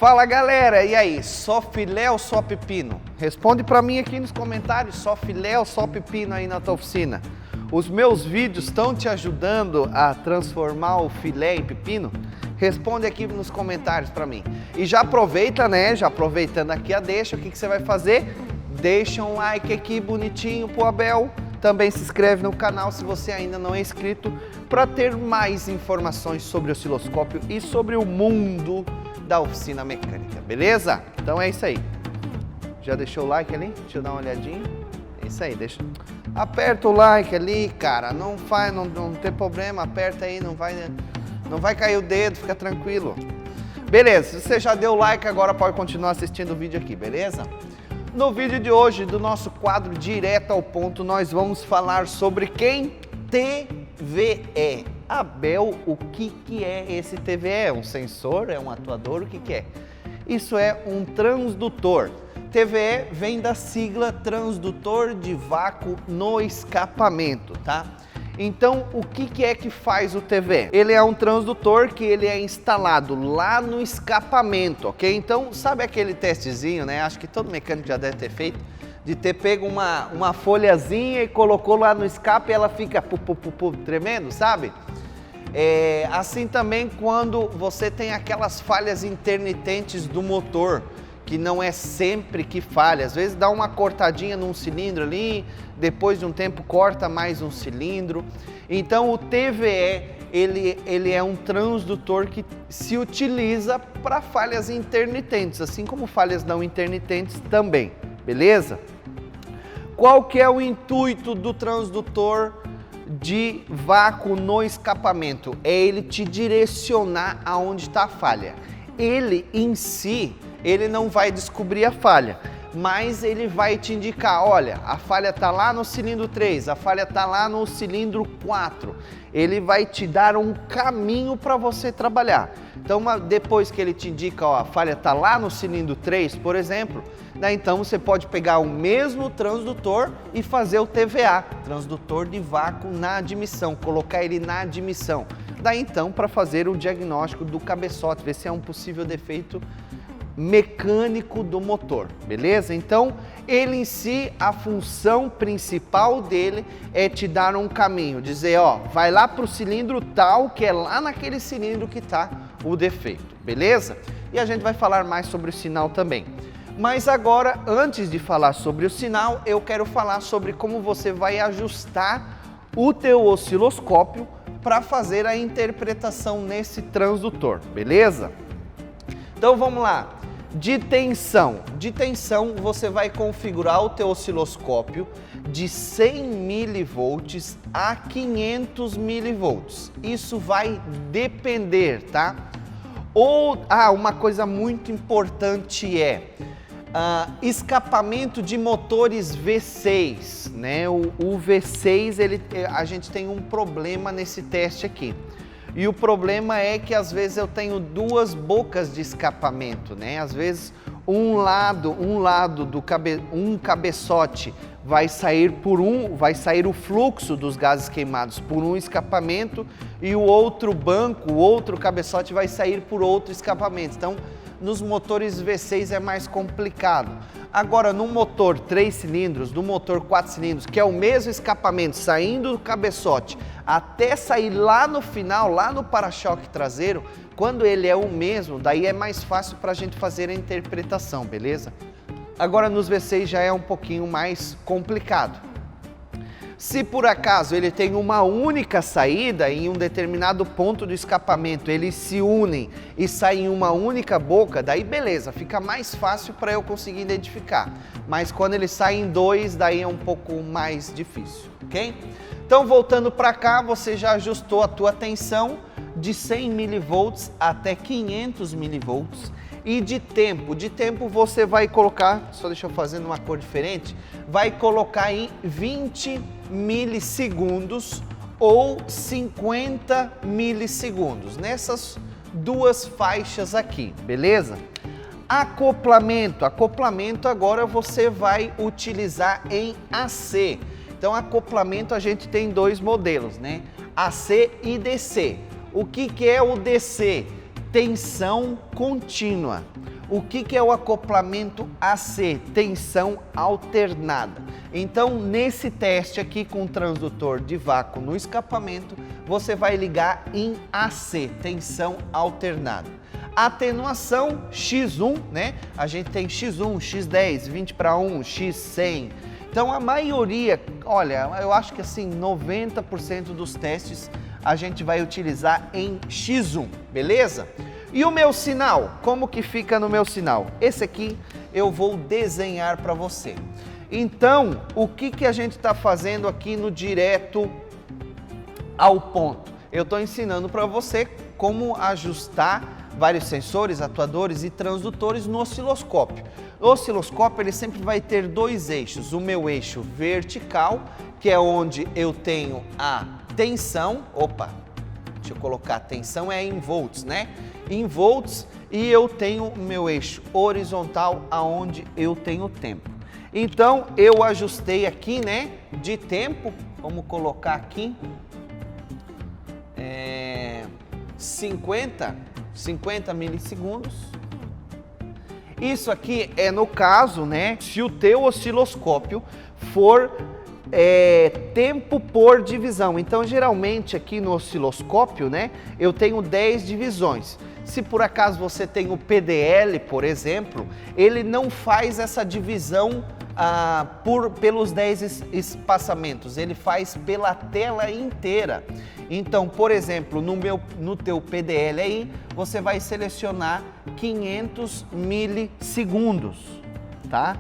Fala galera, e aí, só filé ou só pepino? Responde pra mim aqui nos comentários, só filé ou só pepino aí na tua oficina? Os meus vídeos estão te ajudando a transformar o filé em pepino? Responde aqui nos comentários pra mim. E já aproveita, né, já aproveitando aqui a deixa, o que você vai fazer? Deixa um like aqui bonitinho pro Abel. Também se inscreve no canal se você ainda não é inscrito para ter mais informações sobre o osciloscópio e sobre o mundo da oficina mecânica, beleza? Então é isso aí. Já deixou o like ali? Deixa eu dar uma olhadinha. É isso aí, deixa. Aperta o like ali, cara. Não tem problema, aperta aí, não vai cair o dedo, fica tranquilo. Beleza, se você já deu o like, agora pode continuar assistindo o vídeo aqui, beleza? No vídeo de hoje, do nosso quadro Direto ao Ponto, nós vamos falar sobre quem? TVE. Abel, o que é esse TVE? É um sensor? É um atuador? O que é? Isso é um transdutor. TVE vem da sigla transdutor de vácuo no escapamento, tá? Então, o que é que faz o TVE? Ele é um transdutor que ele é instalado lá no escapamento, ok? Então, sabe aquele testezinho, né? Acho que todo mecânico já deve ter feito, de ter pego uma folhazinha e colocou lá no escape e ela fica tremendo, sabe? Assim também quando você tem aquelas falhas intermitentes do motor, que não é sempre que falha, às vezes dá uma cortadinha num cilindro ali, depois de um tempo corta mais um cilindro. Então o TVE, ele é um transdutor que se utiliza para falhas intermitentes, assim como falhas não intermitentes também, beleza? Qual que é o intuito do transdutor de vácuo no escapamento? É ele te direcionar aonde está a falha. Ele em si, ele não vai descobrir a falha, mas ele vai te indicar, olha, a falha está lá no cilindro 3, a falha está lá no cilindro 4. Ele vai te dar um caminho para você trabalhar. Então, depois que ele te indica, ó, a falha está lá no cilindro 3, por exemplo, daí então você pode pegar o mesmo transdutor e fazer o TVA, transdutor de vácuo na admissão, colocar ele na admissão. Daí então, para fazer o diagnóstico do cabeçote, ver se é um possível defeito mecânico do motor, beleza? Então, ele em si, a função principal dele é te dar um caminho, dizer, ó, vai lá para o cilindro tal, que é lá naquele cilindro que está o defeito, beleza? E a gente vai falar mais sobre o sinal também. Mas agora, antes de falar sobre o sinal, eu quero falar sobre como você vai ajustar o teu osciloscópio para fazer a interpretação nesse transdutor, beleza? Então vamos lá. De tensão você vai configurar o teu osciloscópio de 100 mV a 500 mV. Isso vai depender, tá? Uma coisa muito importante escapamento de motores V6, né? O V6, a gente tem um problema nesse teste aqui. E o problema é que às vezes eu tenho duas bocas de escapamento, né? Às vezes um lado do cabeçote vai sair o fluxo dos gases queimados por um escapamento e o outro banco, o outro cabeçote vai sair por outro escapamento. Então, nos motores V6 é mais complicado. Agora, no motor 3 cilindros, no motor 4 cilindros, que é o mesmo escapamento saindo do cabeçote até sair lá no final, lá no para-choque traseiro, quando ele é o mesmo, daí é mais fácil para a gente fazer a interpretação, beleza? Agora, nos V6 já é um pouquinho mais complicado. Se por acaso ele tem uma única saída em um determinado ponto do escapamento, eles se unem e saem em uma única boca, daí beleza, fica mais fácil para eu conseguir identificar. Mas quando eles saem em dois, daí é um pouco mais difícil, ok? Então voltando para cá, você já ajustou a tua tensão de 100 mV até 500 mV. E de tempo você vai colocar, só deixa eu fazer numa cor diferente, vai colocar em 20 milissegundos ou 50 milissegundos, nessas duas faixas aqui, beleza? Acoplamento agora você vai utilizar em AC. Então acoplamento a gente tem dois modelos, né? AC e DC. O que é o DC? tensão contínua. O que é o acoplamento AC? Tensão alternada. Então, nesse teste aqui com o transdutor de vácuo no escapamento, você vai ligar em AC, tensão alternada. Atenuação X1, né? A gente tem X1, X10, 20 para 1, X100. Então, a maioria, olha, eu acho que assim, 90% dos testes a gente vai utilizar em X1, beleza? E o meu sinal, como que fica no meu sinal? Esse aqui eu vou desenhar para você. Então, o que a gente está fazendo aqui no direto ao ponto? Eu estou ensinando para você como ajustar vários sensores, atuadores e transdutores no osciloscópio. O osciloscópio ele sempre vai ter dois eixos, o meu eixo vertical, que é onde eu tenho a tensão, deixa eu colocar, a tensão é em volts, né? Em volts, e eu tenho o meu eixo horizontal, aonde eu tenho tempo. Então, eu ajustei aqui, né, de tempo, vamos colocar aqui, 50 milissegundos. Isso aqui é no caso, né, se o teu osciloscópio for tempo por divisão. Então, geralmente aqui no osciloscópio, né, eu tenho 10 divisões. Se por acaso você tem o PDL, por exemplo, ele não faz essa divisão pelos 10 espaçamentos, ele faz pela tela inteira. Então, por exemplo, no teu PDL aí, você vai selecionar 500 milissegundos, tá?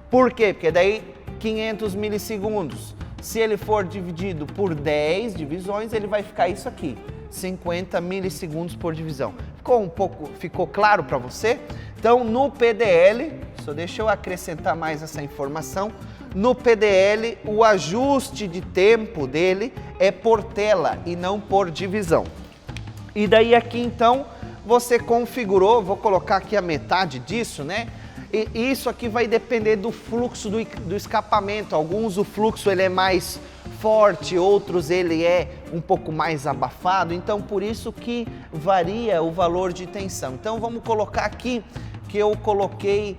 Por quê? Porque daí 500 milissegundos, se ele for dividido por 10 divisões, ele vai ficar isso aqui, 50 milissegundos por divisão. Ficou claro para você? Então, no PDL, só deixa eu acrescentar mais essa informação, no PDL, o ajuste de tempo dele é por tela e não por divisão. E daí aqui, então, você configurou, vou colocar aqui a metade disso, né? E isso aqui vai depender do fluxo do escapamento. Alguns o fluxo ele é mais forte, outros ele é um pouco mais abafado, então por isso que varia o valor de tensão. Então vamos colocar aqui que eu coloquei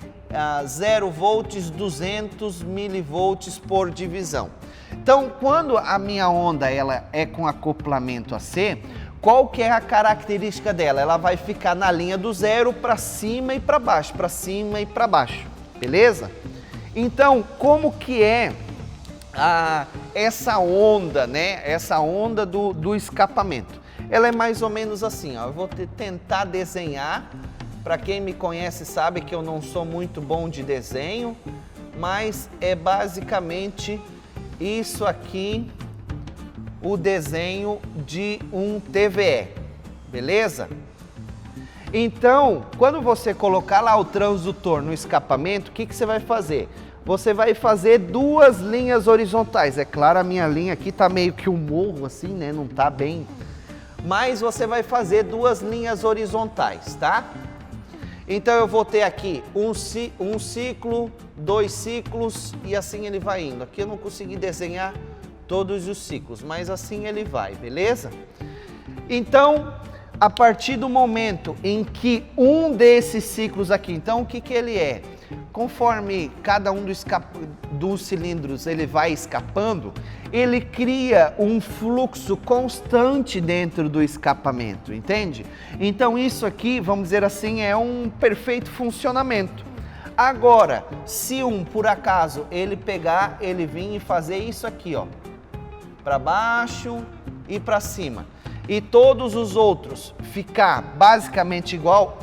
0 volts, 200 milivolts por divisão. Então quando a minha onda ela é com acoplamento AC, qual que é a característica dela? Ela vai ficar na linha do zero para cima e para baixo, beleza? Então, como que é essa onda, né? Essa onda do escapamento? Ela é mais ou menos assim, ó. Eu vou tentar desenhar. Para quem me conhece sabe que eu não sou muito bom de desenho, mas é basicamente isso aqui, o desenho de um TVE, beleza? Então, quando você colocar lá o transdutor no escapamento, o que você vai fazer? Você vai fazer duas linhas horizontais. É claro, a minha linha aqui tá meio que um morro assim, né? Não tá bem. Mas você vai fazer duas linhas horizontais, tá? Então eu vou ter aqui um ciclo, 2 ciclos e assim ele vai indo. Aqui eu não consegui desenhar todos os ciclos, mas assim ele vai, beleza? Então, a partir do momento em que um desses ciclos aqui, então o que ele é? Conforme cada um dos cilindros ele vai escapando, ele cria um fluxo constante dentro do escapamento, entende? Então isso aqui, vamos dizer assim, é um perfeito funcionamento. Agora, se por acaso ele pegar, ele vir e fazer isso aqui, ó, para baixo e para cima, e todos os outros ficar basicamente igual,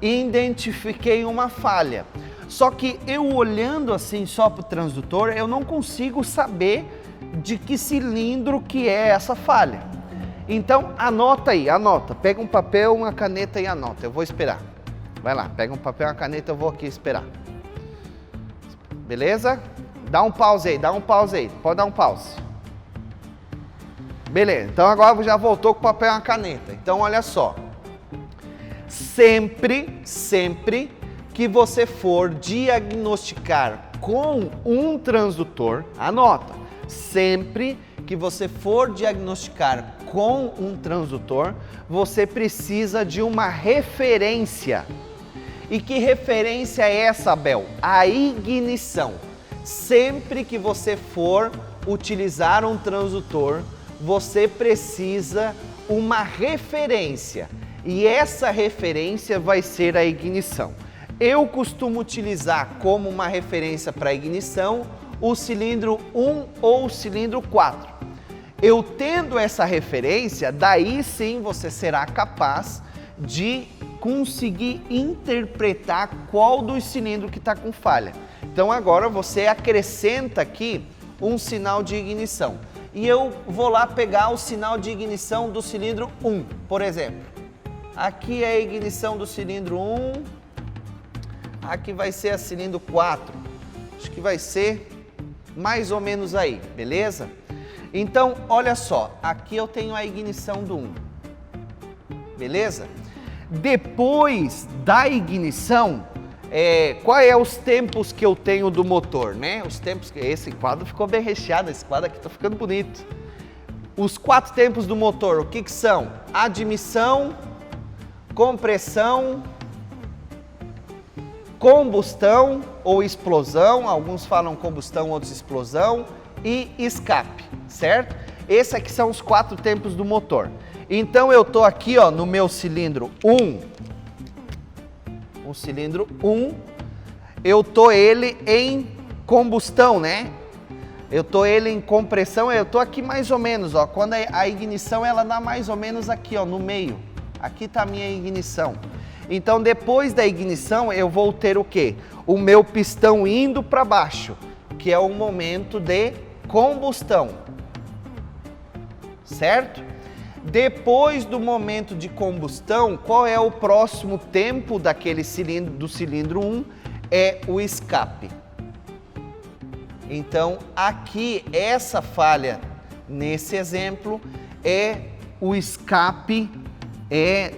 identifiquei uma falha. Só que eu olhando assim só para o transdutor, eu não consigo saber de que cilindro que é essa falha. Então anota aí, pega um papel, uma caneta e anota, eu vou esperar. Vai lá, pega um papel e uma caneta, eu vou aqui esperar. Beleza? Dá um pause aí, pode dar um pause. Beleza, então agora já voltou com o papel e uma caneta. Então olha só, sempre que você for diagnosticar com um transdutor, anota, sempre que você for diagnosticar com um transdutor, você precisa de uma referência. E que referência é essa, Abel? A ignição. Sempre que você for utilizar um transdutor, você precisa uma referência. E essa referência vai ser a ignição. Eu costumo utilizar como uma referência para ignição o cilindro 1 ou o cilindro 4. Eu tendo essa referência, daí sim você será capaz de conseguir interpretar qual dos cilindros que está com falha. Então agora você acrescenta aqui um sinal de ignição. E eu vou lá pegar o sinal de ignição do cilindro 1, por exemplo. Aqui é a ignição do cilindro 1, aqui vai ser a cilindro 4. Acho que vai ser mais ou menos aí, beleza? Então, olha só, aqui eu tenho a ignição do 1, beleza? Depois da ignição, qual é os tempos que eu tenho do motor, né? Os tempos que esse quadro ficou bem recheado, esse quadro aqui está ficando bonito. Os 4 tempos do motor, o que que são? Admissão, compressão, combustão ou explosão, alguns falam combustão, outros explosão, e escape, certo? Esses aqui são os 4 tempos do motor. Então eu tô aqui, ó, no meu cilindro 1, o cilindro 1, eu tô ele em combustão, né? Eu tô ele em compressão, eu tô aqui mais ou menos, ó, quando a ignição ela dá mais ou menos aqui, ó, no meio. Aqui tá a minha ignição. Então depois da ignição eu vou ter o quê? O meu pistão indo para baixo, que é o momento de combustão, certo? Depois do momento de combustão, qual é o próximo tempo daquele cilindro, do cilindro 1? É o escape. Então aqui essa falha, nesse exemplo, é o escape. É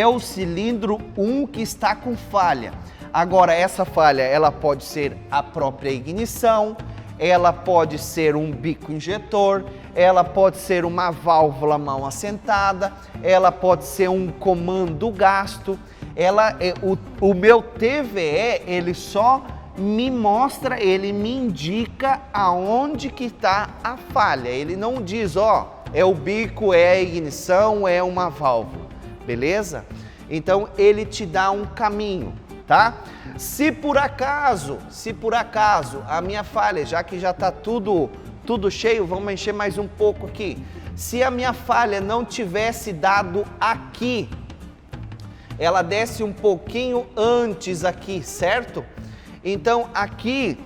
o cilindro 1 que está com falha. Agora, essa falha, ela pode ser a própria ignição, ela pode ser um bico injetor, ela pode ser uma válvula mal assentada, ela pode ser um comando gasto. O meu TVE, ele só me mostra, ele me indica aonde que está a falha. Ele não diz, ó, é o bico, é a ignição, é uma válvula, beleza? Então ele te dá um caminho, tá? Se por acaso a minha falha, já que já está tudo cheio, vamos encher mais um pouco aqui. Se a minha falha não tivesse dado aqui, ela desce um pouquinho antes aqui, certo? Então aqui,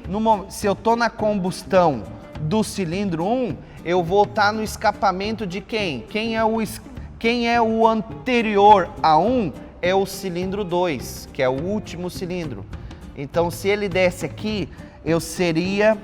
se eu estou na combustão do cilindro 1, eu vou estar no escapamento de quem? Quem é o anterior a 1? É o cilindro 2, que é o último cilindro. Então, se ele desce aqui, eu seria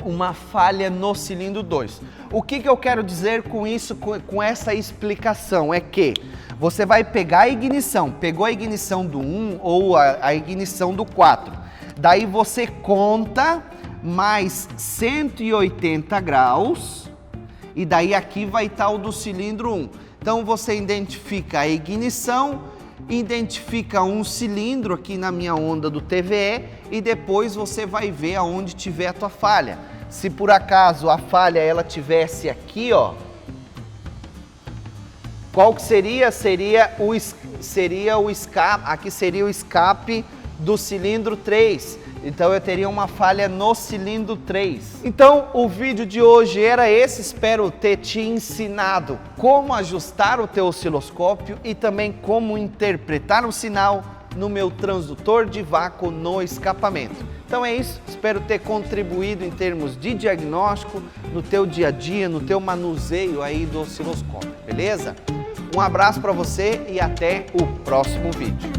uma falha no cilindro 2. O que eu quero dizer com isso, com essa explicação? É que você vai pegar a ignição, pegou a ignição do 1 ou a ignição do 4. Daí você conta mais 180 graus e daí aqui vai estar o do cilindro 1. Então você identifica a ignição, identifica um cilindro aqui na minha onda do TVE e depois você vai ver aonde tiver a tua falha. Se por acaso a falha ela tivesse aqui, ó, qual que seria? Seria o escape, aqui seria o escape do cilindro 3. Então eu teria uma falha no cilindro 3. Então o vídeo de hoje era esse, espero ter te ensinado como ajustar o teu osciloscópio e também como interpretar um sinal no meu transdutor de vácuo no escapamento. Então é isso, espero ter contribuído em termos de diagnóstico no teu dia a dia, no teu manuseio aí do osciloscópio, beleza? Um abraço para você e até o próximo vídeo.